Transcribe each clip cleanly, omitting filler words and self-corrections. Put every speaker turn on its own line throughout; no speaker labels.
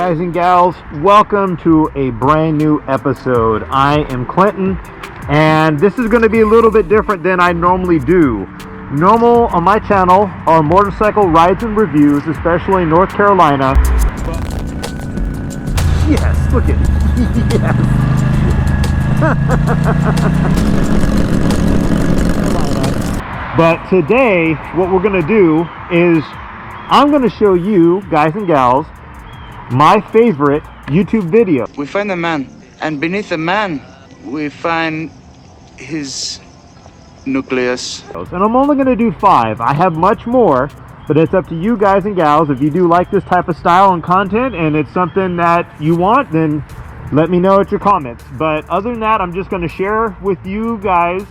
guys and gals, welcome to a brand new episode. I am Clinton, and this is going to be a little bit different than I normally do. Normal on my channel are motorcycle rides and reviews, especially in North Carolina. Yes, look at it. Yes. But today, what we're going to do is I'm going to show you guys and gals my favorite YouTube video.
We find a man, and beneath the man, we find his nucleus.
And I'm only going to do 5. I have much more, but it's up to you guys and gals. If you do like this type of style and content, and it's something that you want, then let me know at your comments. But other than that, I'm just going to share with you guys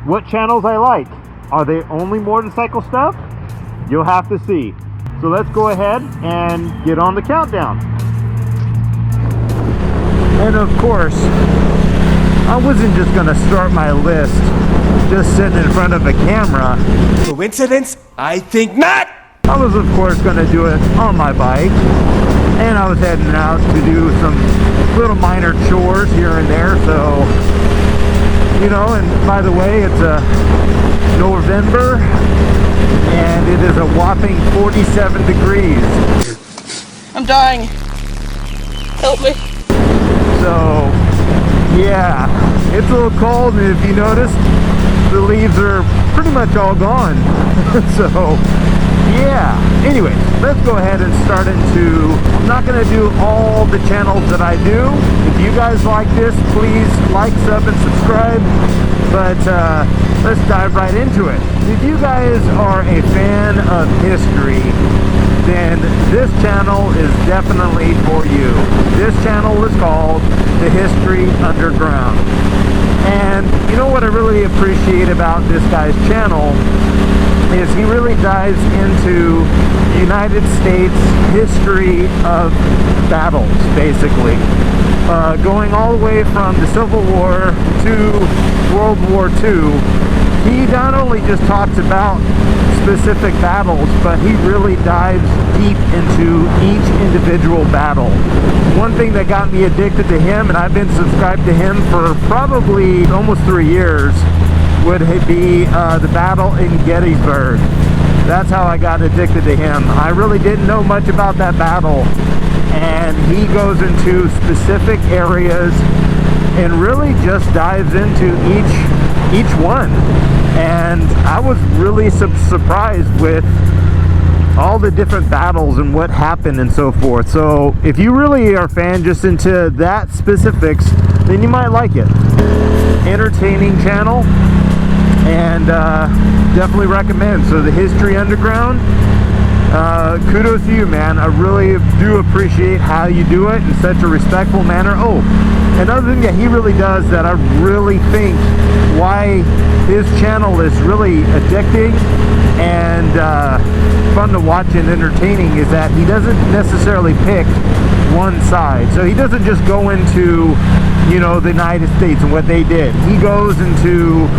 what channels I like. Are they only motorcycle stuff? You'll have to see. So let's go ahead and get on the countdown. And of course, I wasn't just going to start my list just sitting in front of a camera.
Coincidence? I think not!
I was of course going to do it on my bike. And I was heading out to do some little minor chores here and there. So, you know, and by the way, it's November. And it is a whopping 47 degrees.
I'm dying. Help me.
So, yeah, it's a little cold, and if you notice, the leaves are pretty much all gone. So, yeah. Anyways, let's go ahead and start into, I'm not going to do all the channels that I do. If you guys like this, please like, sub, and subscribe. But let's dive right into it. If you guys are a fan of history, then this channel is definitely for you. This channel is called The History Underground. And you know what I really appreciate about this guy's channel is he really dives into the United States history of battles, basically. Going all the way from the Civil War to World War II. He not only just talks about specific battles, but he really dives deep into each individual battle. One thing that got me addicted to him, and I've been subscribed to him for probably almost 3 years, would be the battle in Gettysburg. That's how I got addicted to him. I really didn't know much about that battle, and he goes into specific areas and really just dives into each one. And I was really surprised with all the different battles and what happened and so forth. So if you really are a fan just into that specifics, then you might like it. Entertaining channel, and definitely recommend. So the History Underground, kudos to you, man. I really do appreciate how you do it in such a respectful manner. Oh, another thing that he really does that I really think why his channel is really addicting and fun to watch and entertaining is that he doesn't necessarily pick one side. So he doesn't just go into, you know, the United States and what they did. He goes into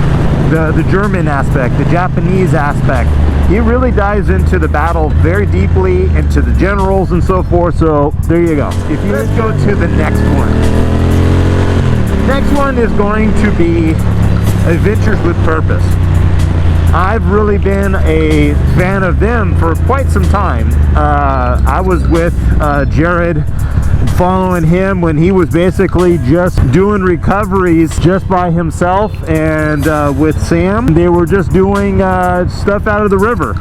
the German aspect, the Japanese aspect. He really dives into the battle very deeply, into the generals and so forth. So there you go. If you let's go to the next one. Next one is going to be Adventures with Purpose. I've really been a fan of them for quite some time. I was with Jared, following him when he was basically just doing recoveries just by himself, and with Sam they were just doing stuff out of the river,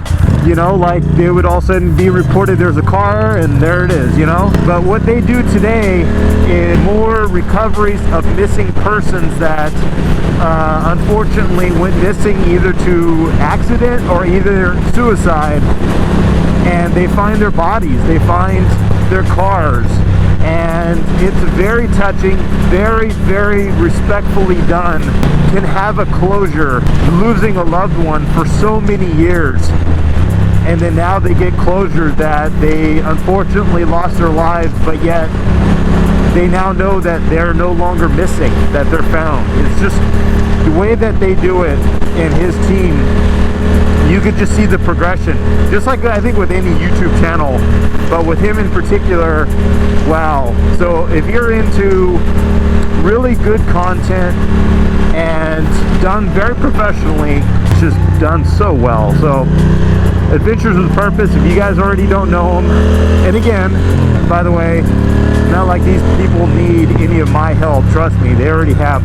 you know, like they would all of a sudden be reported there's a car and there it is, you know. But what they do today is more recoveries of missing persons that unfortunately went missing either to accident or either suicide, and they find their bodies, they find their cars, and it's very touching, very, very respectfully done. Can have a closure, losing a loved one for so many years, and then now they get closure that they unfortunately lost their lives, but yet they now know that they're no longer missing, that they're found. It's just the way that they do it, and his team you could just see the progression, just like I think with any YouTube channel, but with him in particular, wow. So if you're into really good content and done very professionally, it's just done so well. So Adventures with Purpose, if you guys already don't know him, and again, by the way, not like these people need any of my help, trust me, they already have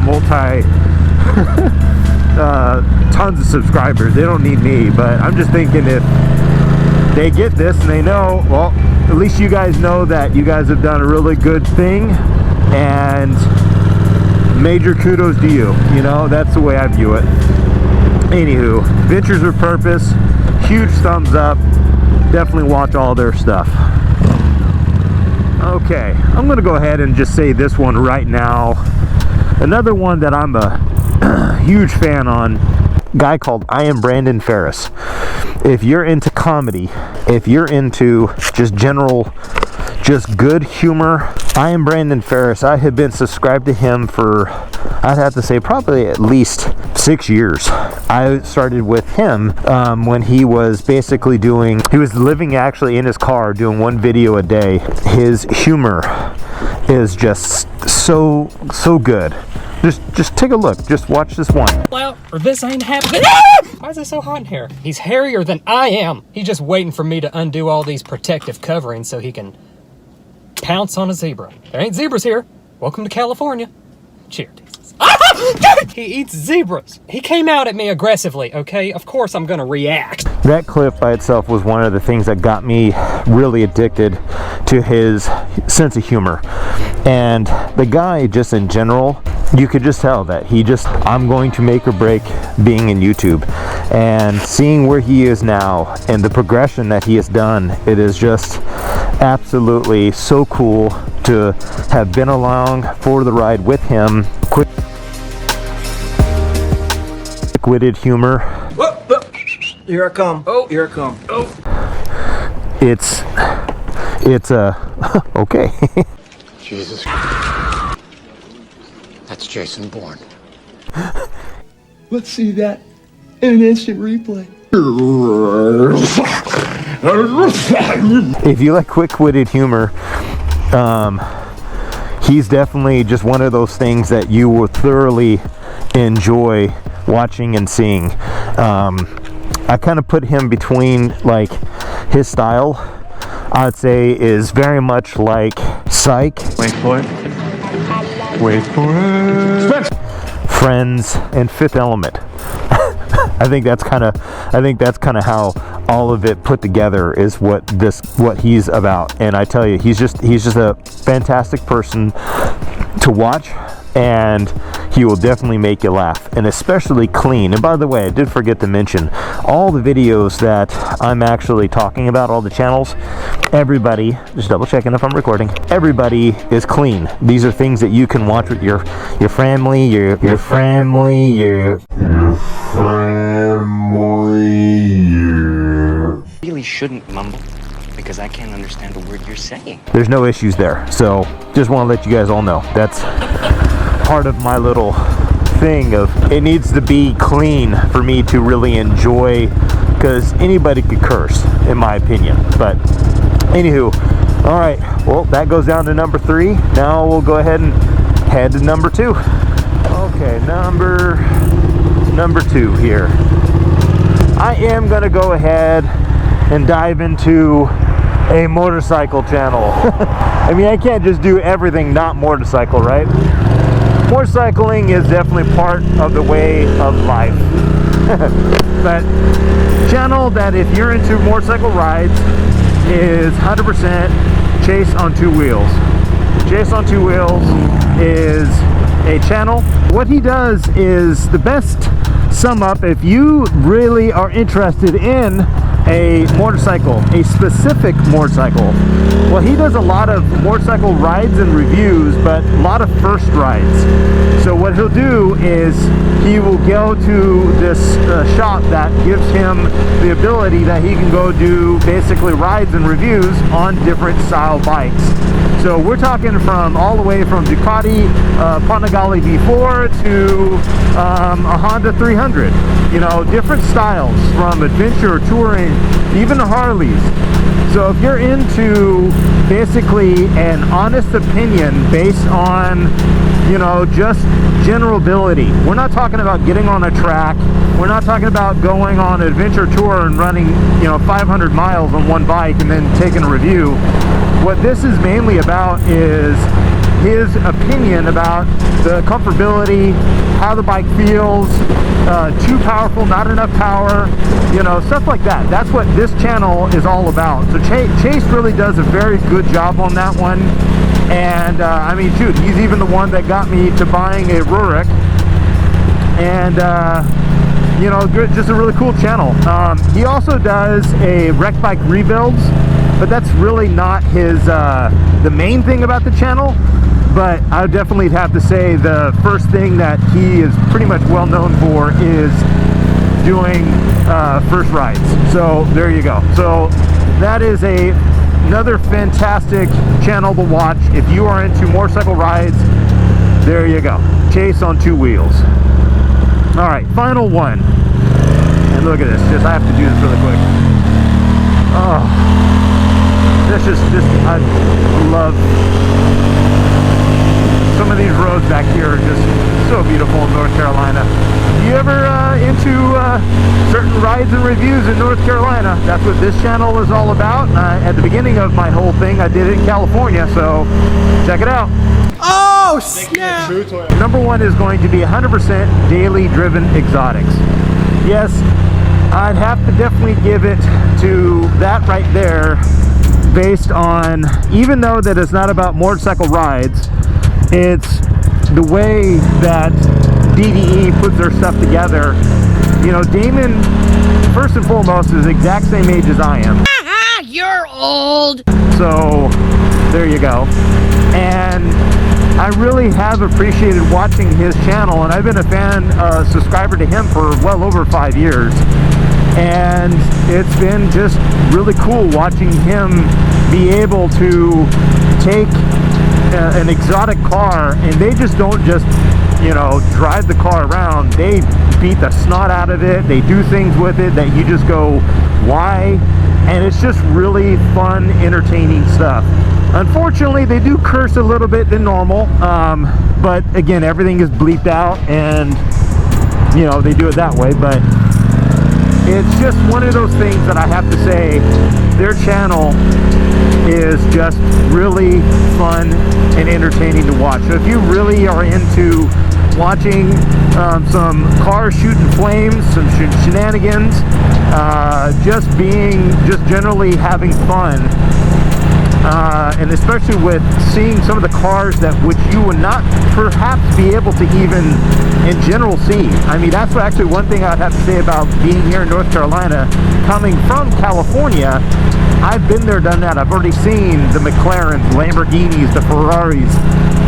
tons of subscribers, they don't need me. But I'm just thinking, if they get this and they know, well, at least you guys know that you guys have done a really good thing, and major kudos to you. You know, that's the way I view it. Anywho, Adventures with Purpose, huge thumbs up, definitely watch all their stuff. Okay, I'm gonna go ahead and just say this one right now. Another one that I'm a huge fan on, guy called I Am Brandon Ferris. If you're into comedy, if you're into just general, just good humor, I Am Brandon Ferris, I have been subscribed to him for, I'd have to say, probably at least 6 years. I started with him when he was basically doing, he was living actually in his car doing one video a day. His humor is just so good. Just take a look. Just watch this one.
Well, or this ain't happening. Why is it so hot in here? He's hairier than I am. He's just waiting for me to undo all these protective coverings so he can pounce on a zebra. There ain't zebras here. Welcome to California. Cheers. He eats zebras. He came out at me aggressively, okay? Of course I'm gonna react.
That clip by itself was one of the things that got me really addicted to his sense of humor. And the guy, just in general, you could just tell that he just, I'm going to make or break being in YouTube. And seeing where he is now and the progression that he has done, it is just absolutely so cool to have been along for the ride with him. Quick-witted humor.
Whoop, whoop. Here I come. Oh, here I come. Oh.
It's okay.
Jesus. That's Jason Bourne.
Let's see that in an instant replay.
If you like quick-witted humor, he's definitely just one of those things that you will thoroughly enjoy watching and seeing. I kind of put him between, like, his style, I'd say, is very much like Psych.
Wait for it. Wait for it.
Friends, and Fifth Element. I think that's kind of how all of it put together is what he's about. And I tell you, he's just a fantastic person to watch, and he will definitely make you laugh, and especially clean. And by the way, I did forget to mention, all the videos that I'm actually talking about, all the channels, everybody, just double checking if I'm recording, everybody is clean. These are things that you can watch with your family, your family.
Really shouldn't mumble because I can't understand a word you're saying.
There's no issues there. So just want to let you guys all know that's part of my little thing of it needs to be clean for me to really enjoy, because anybody could curse in my opinion. But anywho, all right, well, that goes down to number 3. Now we'll go ahead and head to number 2. Okay, number 2 here. I am gonna go ahead and dive into a motorcycle channel. I mean, I can't just do everything not motorcycle, right? Motorcycling is definitely part of the way of life. But channel that, if you're into motorcycle rides, is 100% Chase on Two Wheels. Chase on Two Wheels is a channel. What he does is the best sum up if you really are interested in a motorcycle, a specific motorcycle. Well, he does a lot of motorcycle rides and reviews, but a lot of first rides. So what he'll do is he will go to this shop that gives him the ability that he can go do basically rides and reviews on different style bikes. So we're talking from all the way from Ducati Panigale V4 to a Honda 300. You know, different styles from adventure, touring, even the Harleys. So if you're into basically an honest opinion based on, you know, just general ability. We're not talking about getting on a track. We're not talking about going on an adventure tour and running, you know, 500 miles on one bike and then taking a review. What this is mainly about is his opinion about the comfortability, how the bike feels, too powerful, not enough power, you know, stuff like that. That's what this channel is all about. So Chase really does a very good job on that one. And I mean, shoot, he's even the one that got me to buying a Ruroc. And you know, just a really cool channel. He also does a wreck bike rebuilds, but that's really not his the main thing about the channel. But I would definitely have to say the first thing that he is pretty much well known for is doing first rides. So there you go. So that is another fantastic channel to watch if you are into motorcycle rides. There you go. Chase on two wheels. All right, final one. And look at this. Just I have to do this really quick. Oh, this I love. Some of these roads back here are just so beautiful in North Carolina. You ever into certain rides and reviews in North Carolina? That's what this channel is all about. At the beginning of my whole thing, I did it in California, so check it out.
Oh, snap!
Number one is going to be 100% daily driven exotics. Yes, I'd have to definitely give it to that right there, based on, even though that it's not about motorcycle rides, it's the way that DDE puts their stuff together. You know, Damon, first and foremost, is the exact same age as I am.
You're old!
So, there you go. And I really have appreciated watching his channel, and I've been a subscriber to him for well over 5 years. And it's been just really cool watching him be able to take an exotic car, and they just don't just, you know, drive the car around. They beat the snot out of it. They do things with it that you just go, why? And it's just really fun, entertaining stuff. Unfortunately, they do curse a little bit than normal, but again, everything is bleeped out, and you know, they do it that way. But it's just one of those things that I have to say, their channel is just really fun and entertaining to watch. So if you really are into watching some cars shooting flames, some shenanigans, just generally having fun, and especially with seeing some of the cars that which you would not perhaps be able to even in general see. I mean, that's actually one thing I'd have to say about being here in North Carolina. Coming from California, I've been there, done that. I've already seen the McLarens, Lamborghinis, the Ferraris,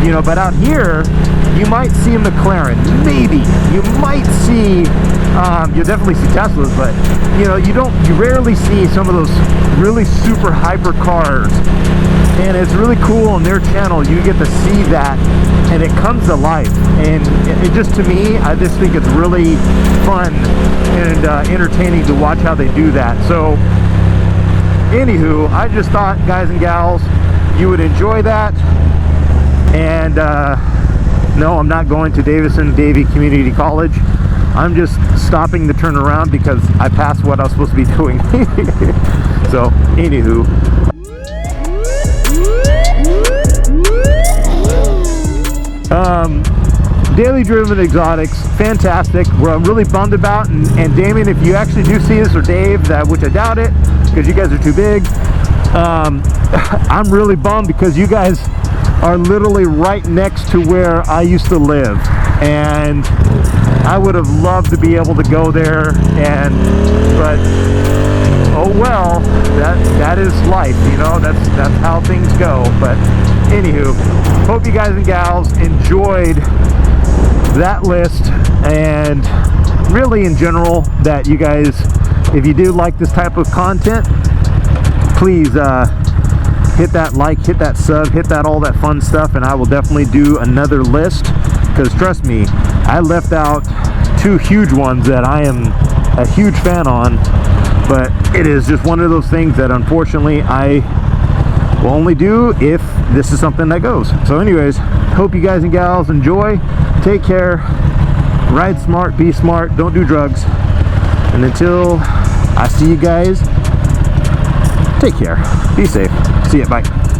you know, but out here you might see a McLaren, maybe you might see you'll definitely see Teslas, but you know, you rarely see some of those really super hyper cars. And it's really cool on their channel. You get to see that, and it comes to life. And it just, to me, I just think it's really fun and entertaining to watch how they do that. So anywho, I just thought, guys and gals, you would enjoy that. And no, I'm not going to Davie Community College. I'm just stopping to turn around because I passed what I was supposed to be doing. So anywho, daily driven exotics, fantastic. We're really bummed about, and Damien, if you actually do see this, or Dave, which I doubt it because you guys are too big, I'm really bummed because you guys are literally right next to where I used to live, and I would have loved to be able to go there, but oh well, that is life, you know, that's how things go. But anywho, hope you guys and gals enjoyed that list, and really in general, that you guys, if you do like this type of content, please hit that like, hit that sub, hit that all that fun stuff, and I will definitely do another list, because trust me, I left out 2 huge ones that I am a huge fan on, but it is just one of those things that unfortunately I will only do if this is something that goes. So anyways, hope you guys and gals enjoy. Take care, ride smart, be smart, don't do drugs, and until I see you guys, take care, be safe, see ya, bye.